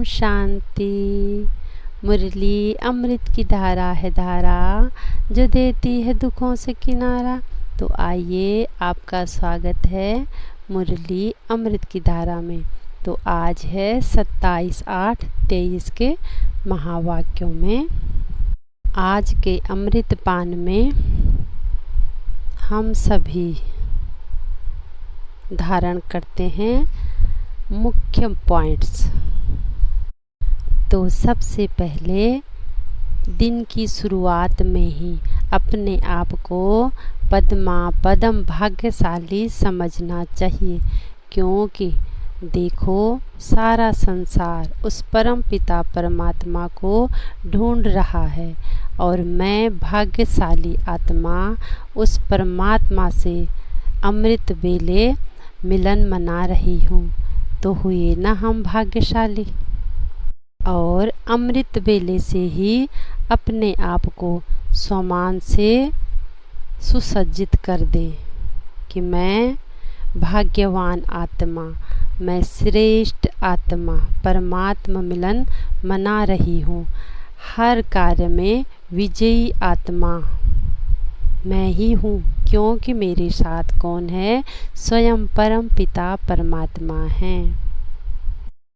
शांति। मुरली अमृत की धारा है धारा, जो देती है दुखों से किनारा। तो आइए, आपका स्वागत है मुरली अमृत की धारा में। तो आज है 27/8/23 के महावाक्यों में। आज के अमृत पान में हम सभी धारण करते हैं मुख्य पॉइंट्स। तो सबसे पहले दिन की शुरुआत में ही अपने आप को पद्म भाग्यशाली समझना चाहिए, क्योंकि देखो सारा संसार उस परम पिता परमात्मा को ढूंढ रहा है और मैं भाग्यशाली आत्मा उस परमात्मा से अमृत बेले मिलन मना रही हूँ। तो हुए ना हम भाग्यशाली, और अमृत बेले से ही अपने आप को सम्मान से सुसज्जित कर दे कि मैं भाग्यवान आत्मा, मैं श्रेष्ठ आत्मा परमात्मा मिलन मना रही हूँ। हर कार्य में विजयी आत्मा मैं ही हूँ, क्योंकि मेरे साथ कौन है? स्वयं परम पिता परमात्मा हैं।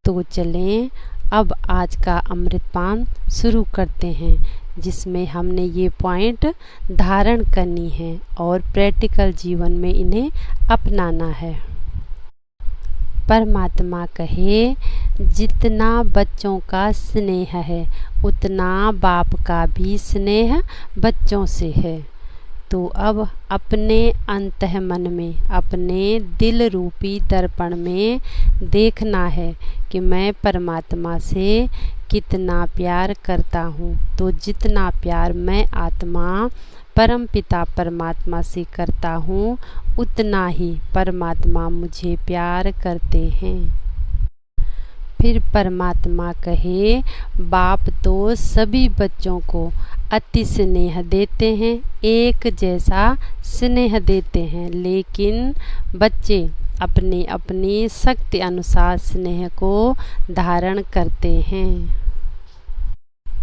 तो चलें अब आज का अमृतपान शुरू करते हैं, जिसमें हमने ये पॉइंट धारण करनी है और प्रैक्टिकल जीवन में इन्हें अपनाना है। परमात्मा कहे, जितना बच्चों का स्नेह है उतना बाप का भी स्नेह बच्चों से है। तो अब अपने अंतःमन में, अपने दिल रूपी दर्पण में देखना है कि मैं परमात्मा से कितना प्यार करता हूँ। तो जितना प्यार मैं आत्मा परम पिता परमात्मा से करता हूँ, उतना ही परमात्मा मुझे प्यार करते हैं। फिर परमात्मा कहे, बाप तो सभी बच्चों को अति स्नेह देते हैं, एक जैसा स्नेह देते हैं, लेकिन बच्चे अपनी अपनी शक्ति अनुसार स्नेह को धारण करते हैं।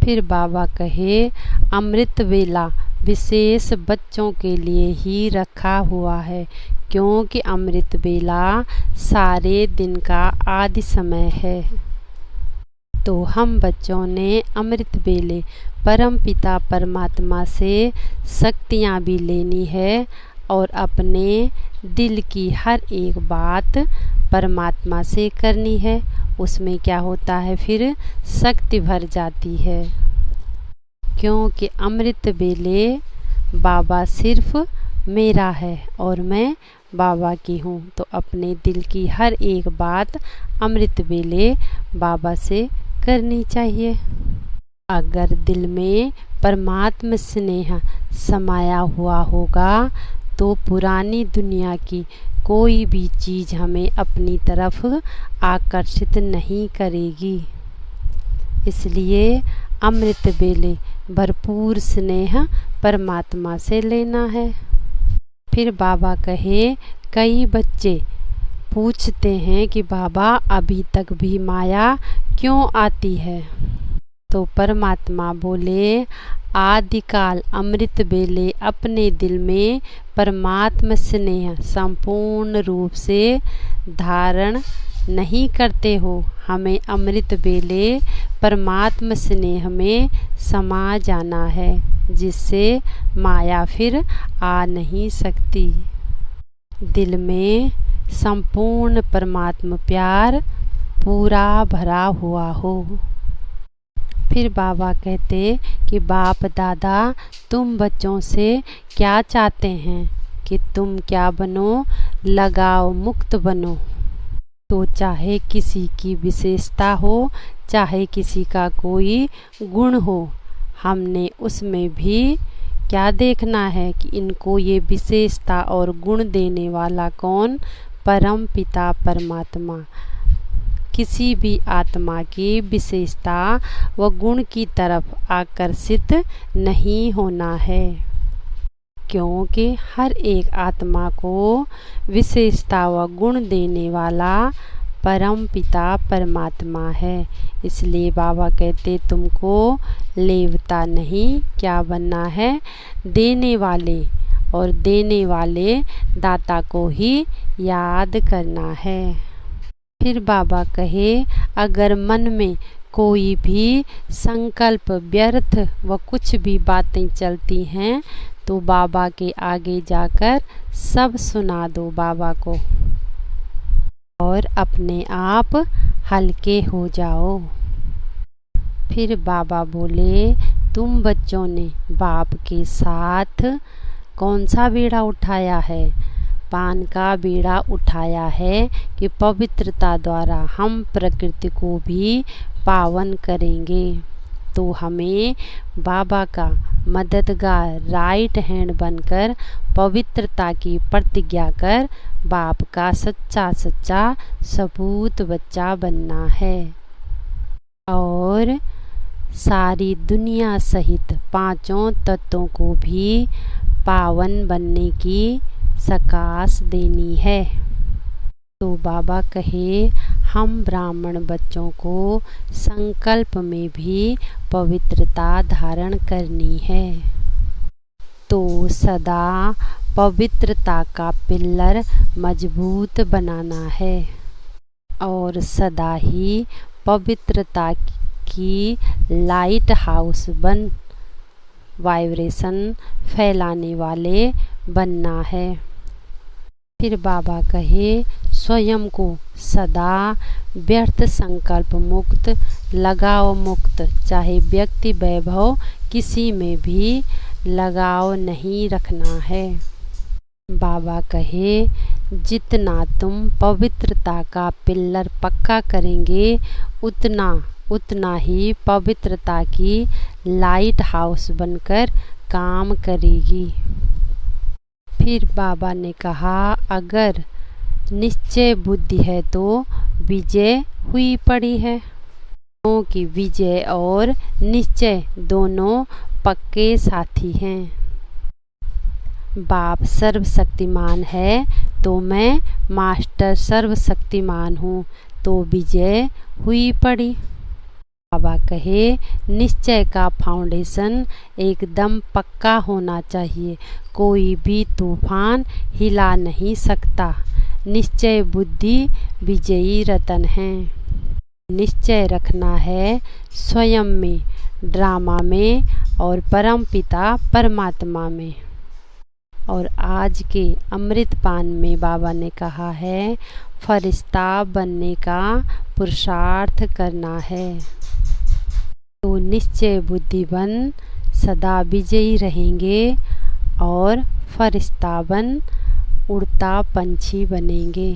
फिर बाबा कहे, अमृत वेला विशेष बच्चों के लिए ही रखा हुआ है, क्योंकि अमृत वेला सारे दिन का आदि समय है। तो हम बच्चों ने अमृत वेले परम पिता परमात्मा से शक्तियाँ भी लेनी है और अपने दिल की हर एक बात परमात्मा से करनी है। उसमें क्या होता है, फिर शक्ति भर जाती है, क्योंकि अमृत वेले बाबा सिर्फ मेरा है और मैं बाबा की हूँ। तो अपने दिल की हर एक बात अमृत वेले बाबा से करनी चाहिए। अगर दिल में परमात्मा स्नेह समाया हुआ होगा तो पुरानी दुनिया की कोई भी चीज़ हमें अपनी तरफ आकर्षित नहीं करेगी। इसलिए अमृत वेले भरपूर स्नेह परमात्मा से लेना है। फिर बाबा कहे, कई बच्चे पूछते हैं कि बाबा अभी तक भी माया क्यों आती है? तो परमात्मा बोले, आदिकाल अमृत वेले अपने दिल में परमात्मा स्नेह संपूर्ण रूप से धारण नहीं करते हो। हमें अमृत वेले परमात्मा स्नेह में समा जाना है, जिससे माया फिर आ नहीं सकती। दिल में संपूर्ण परमात्मा प्यार पूरा भरा हुआ हो। फिर बाबा कहते कि बाप दादा, तुम बच्चों से क्या चाहते हैं कि तुम क्या बनो? लगाव मुक्त बनो। तो चाहे किसी की विशेषता हो, चाहे किसी का कोई गुण हो, हमने उसमें भी क्या देखना है कि इनको ये विशेषता और गुण देने वाला कौन? परम पिता परमात्मा। किसी भी आत्मा की विशेषता व गुण की तरफ आकर्षित नहीं होना है, क्योंकि हर एक आत्मा को विशेषता व गुण देने वाला परम पिता परमात्मा है। इसलिए बाबा कहते तुमको लेवता नहीं क्या बनना है, देने वाले, और देने वाले दाता को ही याद करना है। फिर बाबा कहे अगर मन में कोई भी संकल्प व्यर्थ व कुछ भी बातें चलती हैं तो बाबा के आगे जाकर सब सुना दो बाबा को और अपने आप हल्के हो जाओ। फिर बाबा बोले तुम बच्चों ने बाप के साथ कौन सा बीड़ा उठाया है? पान का बीड़ा उठाया है कि पवित्रता द्वारा हम प्रकृति को भी पावन करेंगे। तो हमें बाबा का मददगार राइट हैंड बनकर पवित्रता की प्रतिज्ञा कर बाप का सच्चा सच्चा सपूत बच्चा बनना है और सारी दुनिया सहित पांचों तत्वों को भी पावन बनने की सकाश देनी है। तो बाबा कहे हम ब्राह्मण बच्चों को संकल्प में भी पवित्रता धारण करनी है। तो सदा पवित्रता का पिल्लर मजबूत बनाना है और सदा ही पवित्रता की लाइट हाउस बन वाइब्रेशन फैलाने वाले बनना है। फिर बाबा कहे स्वयं को सदा व्यर्थ संकल्प मुक्त, लगाव मुक्त, चाहे व्यक्ति वैभव किसी में भी लगाव नहीं रखना है। बाबा कहे जितना तुम पवित्रता का पिल्लर पक्का करेंगे उतना ही पवित्रता की लाइट हाउस बनकर काम करेगी। फिर बाबा ने कहा अगर निश्चय बुद्धि है तो विजय हुई पड़ी है, क्योंकि विजय और निश्चय दोनों पक्के साथी हैं। बाप सर्वशक्तिमान है तो मैं मास्टर सर्वशक्तिमान हूँ, तो विजय हुई पड़ी। बाबा कहे निश्चय का फाउंडेशन एकदम पक्का होना चाहिए, कोई भी तूफान हिला नहीं सकता। निश्चय बुद्धि विजयी रतन है। निश्चय रखना है स्वयं में, ड्रामा में और परम पिता परमात्मा में। और आज के अमृतपान में बाबा ने कहा है फरिश्ता बनने का पुरुषार्थ करना है। तो निश्चय बुद्धि बन सदा विजयी रहेंगे और फरिश्ता बन उड़ता पंछी बनेंगे।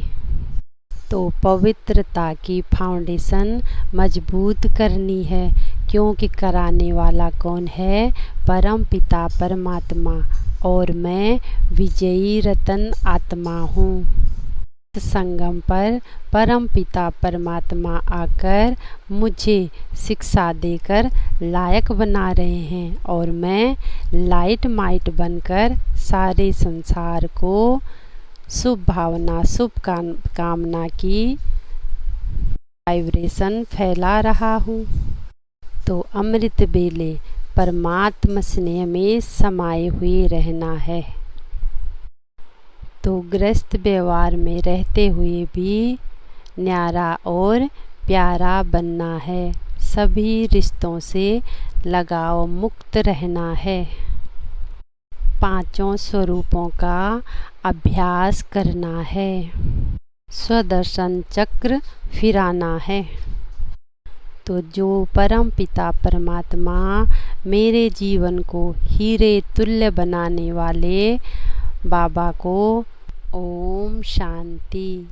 तो पवित्रता की फाउंडेशन मजबूत करनी है, क्योंकि कराने वाला कौन है? परम पिता परमात्मा, और मैं विजयी रतन आत्मा हूँ। संगम पर परम पिता परमात्मा आकर मुझे शिक्षा देकर लायक बना रहे हैं और मैं लाइट माइट बनकर सारे संसार को शुभ भावना शुभ कामना की वाइब्रेशन फैला रहा हूँ। तो अमृत बेले परमात्मा स्नेह में समाये हुए रहना है। तो गृहस्थ व्यवहार में रहते हुए भी न्यारा और प्यारा बनना है। सभी रिश्तों से लगाव मुक्त रहना है। पांचों स्वरूपों का अभ्यास करना है। स्वदर्शन चक्र फिराना है। तो जो परम पिता परमात्मा मेरे जीवन को हीरे तुल्य बनाने वाले बाबा को ओम शांति।